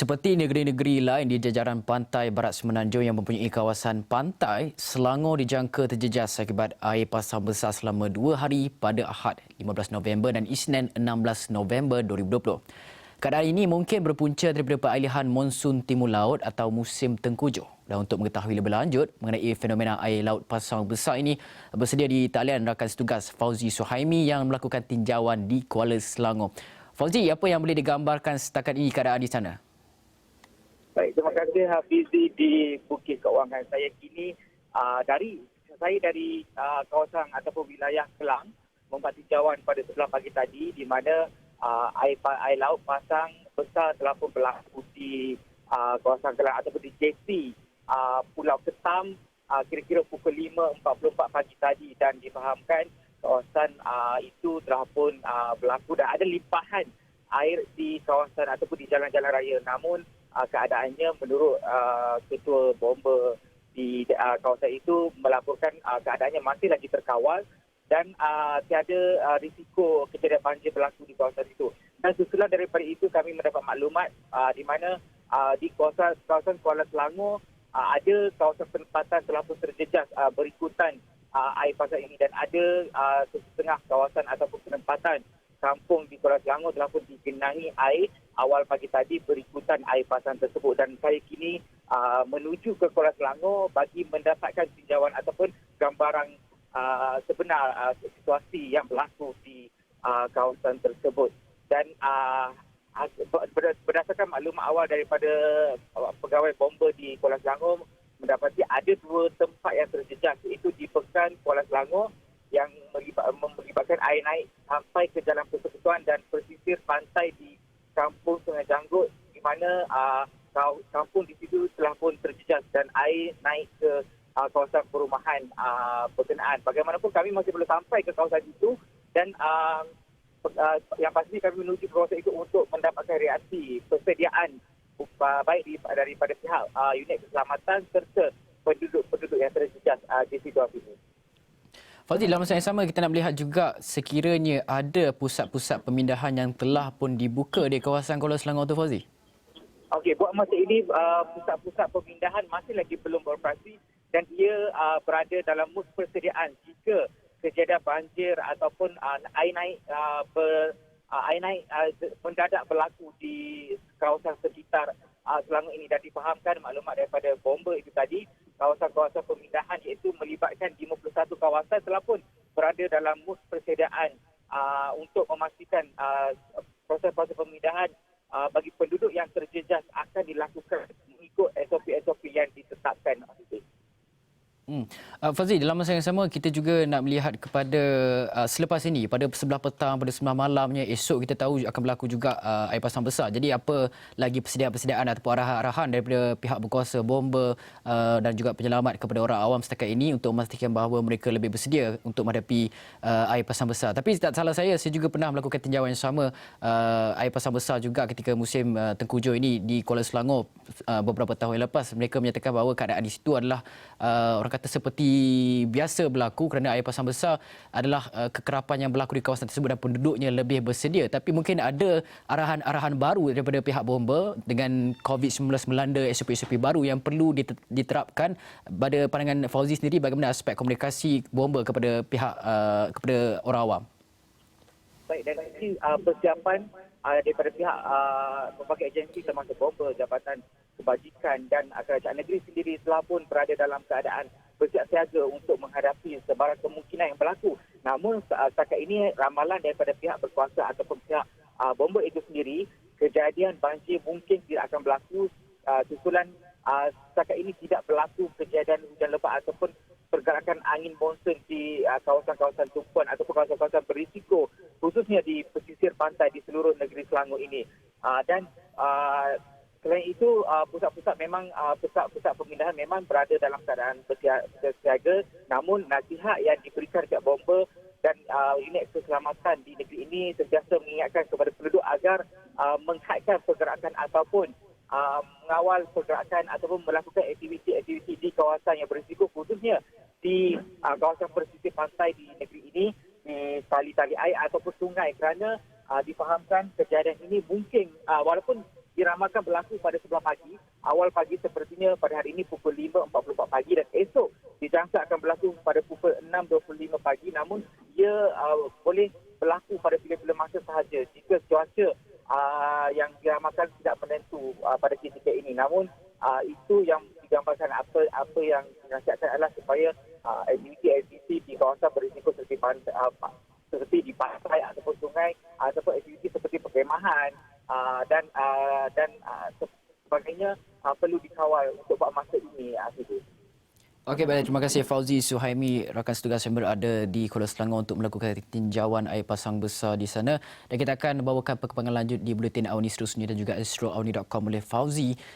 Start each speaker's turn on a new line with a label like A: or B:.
A: Seperti negeri-negeri lain di jajaran pantai barat Semenanjung yang mempunyai kawasan pantai, Selangor dijangka terjejas akibat air pasang besar selama 2 hari pada Ahad 15 November dan Isnin 16 November 2020. Keadaan ini mungkin berpunca daripada peralihan monsun timur laut atau musim tengkujuh. Dan untuk mengetahui lebih lanjut mengenai fenomena air laut pasang besar ini, bersedia di talian rakan setugas Fauzi Suhaimi yang melakukan tinjauan di Kuala Selangor. Fauzi, apa yang boleh digambarkan setakat ini keadaan di sana?
B: Baik, terima kasih Hafizi di Bukit Kewangan. Saya kini dari kawasan ataupun wilayah Kelang membuat tinjauan pada sebelah pagi tadi di mana air laut pasang besar telah pun berlaku di kawasan Kelang ataupun di JC Pulau Ketam kira-kira pukul 5.44 pagi tadi, dan difahamkan kawasan itu telah pun berlaku dan ada limpahan air di kawasan ataupun di jalan-jalan raya. Namun keadaannya menurut ketua bomba di kawasan itu melaporkan keadaannya masih lagi terkawal dan tiada risiko kejadian banjir berlaku di kawasan itu. Dan susulan daripada itu kami mendapat maklumat di mana di kawasan Kuala Selangor ada kawasan penempatan telah pun terjejas berikutan air pasang ini, dan ada setengah kawasan ataupun penempatan kampung di Kuala Selangor telah pun digenangi air awal pagi tadi berikutan air pasang tersebut. Dan saya kini menuju ke Kuala Selangor bagi mendapatkan tinjauan ataupun gambaran sebenar situasi yang berlaku di kawasan tersebut. Dan berdasarkan maklumat awal daripada pegawai bomba di Kuala Selangor, mendapati ada 2 tempat yang terjejas, iaitu di Pekan Kuala Selangor yang melibatkan air naik sampai ke Jalan Persekutuan dan pesisir pantai di Kampung Sungai Janggut, di mana kampung di situ telah pun terjejas dan air naik ke kawasan perumahan berkenaan. Bagaimanapun kami masih belum sampai ke kawasan itu, dan yang pasti kami menuju ke kawasan itu untuk mendapatkan reaksi persediaan baik daripada pihak unit keselamatan serta penduduk-penduduk yang terjejas di situ.
A: Fauzi, dalam masa yang sama kita nak melihat juga sekiranya ada pusat-pusat pemindahan yang telah pun dibuka di kawasan Kuala Selangor tu, Fauzi?
B: Okey, buat masa ini pusat-pusat pemindahan masih lagi belum beroperasi dan ia berada dalam mood persediaan jika kejadian banjir ataupun air naik mendadak berlaku di kawasan sekitar Selangor ini. Dan difahamkan maklumat daripada bomba itu tadi, kawasan-kawasan pemindahan iaitu melibatkan 51 kawasan telah pun berada dalam mood persediaan untuk memastikan proses-proses pemindahan bagi penduduk yang terjejas akan dilakukan mengikut SOP-SOP yang ditetapkan.
A: Fazli, dalam masa yang sama kita juga nak melihat kepada selepas ini pada sebelah petang, pada sebelah malamnya, esok kita tahu akan berlaku juga air pasang besar. Jadi apa lagi persediaan ataupun arahan-arahan daripada pihak berkuasa bomba dan juga penyelamat kepada orang awam setakat ini untuk memastikan bahawa mereka lebih bersedia untuk menghadapi air pasang besar. Tapi tak salah saya juga pernah melakukan tinjauan yang sama air pasang besar juga ketika musim tengkujuh ini di Kuala Selangor beberapa tahun yang lepas. Mereka menyatakan bahawa keadaan di situ adalah orang kata seperti biasa berlaku kerana air pasang besar adalah kekerapan yang berlaku di kawasan tersebut dan penduduknya lebih bersedia. Tapi mungkin ada arahan-arahan baru daripada pihak bomba dengan COVID-19 melanda, SOP-SOP baru yang perlu diterapkan. Pada pandangan Fauzi sendiri, bagaimana aspek komunikasi bomba kepada pihak kepada orang awam?
B: Baik, dari sisi persiapan daripada pihak berbagai agensi termasuk bomba, Jabatan Kebajikan dan Kerajaan Negeri sendiri telah pun berada dalam keadaan bersiap siaga untuk menghadapi sebarang kemungkinan yang berlaku. Namun setakat ini ramalan daripada pihak berkuasa ataupun pihak bomba itu sendiri, kejadian banjir mungkin tidak akan berlaku susulan setakat ini tidak berlaku kejadian hujan lebat ataupun pergerakan angin monsun di kawasan-kawasan tumpuan ataupun kawasan-kawasan berisiko, khususnya di pesisir pantai di seluruh negeri Selangor ini. Dan selain itu, pusat-pusat pemindahan memang berada dalam keadaan bersiaga. Namun nasihat yang diberikan pihak bomba dan unit keselamatan di negeri ini sentiasa mengingatkan kepada penduduk agar menghadkan pergerakan ataupun mengawal pergerakan ataupun melakukan aktiviti-aktiviti di kawasan yang berisiko, khususnya di kawasan pesisir pantai di negeri ini, di tali-tali air ataupun sungai, kerana difahamkan kejadian ini mungkin walaupun diramalkan berlaku pada 11 pagi. Awal pagi sepertinya pada hari ini pukul 5.44 pagi dan esok dijangka akan berlaku pada pukul 6.25 pagi. Namun ia boleh berlaku pada bila-bila masa sahaja jika cuaca yang diramalkan tidak menentu pada ketika ini. Namun itu yang digambarkan apa yang dinasihatkan adalah supaya aktiviti di kawasan berisiko seperti di pantai ataupun sungai ataupun aktiviti seperti perkemahan dan sebagainya perlu dikawal untuk buat masa ini.
A: Okey, baik. Terima kasih Fauzi Suhaimi, rakan setugas yang berada di Kuala Selangor untuk melakukan tinjauan air pasang besar di sana. Dan kita akan bawakan perkembangan lanjut di Buletin Awani seterusnya dan juga astroawani.com oleh Fauzi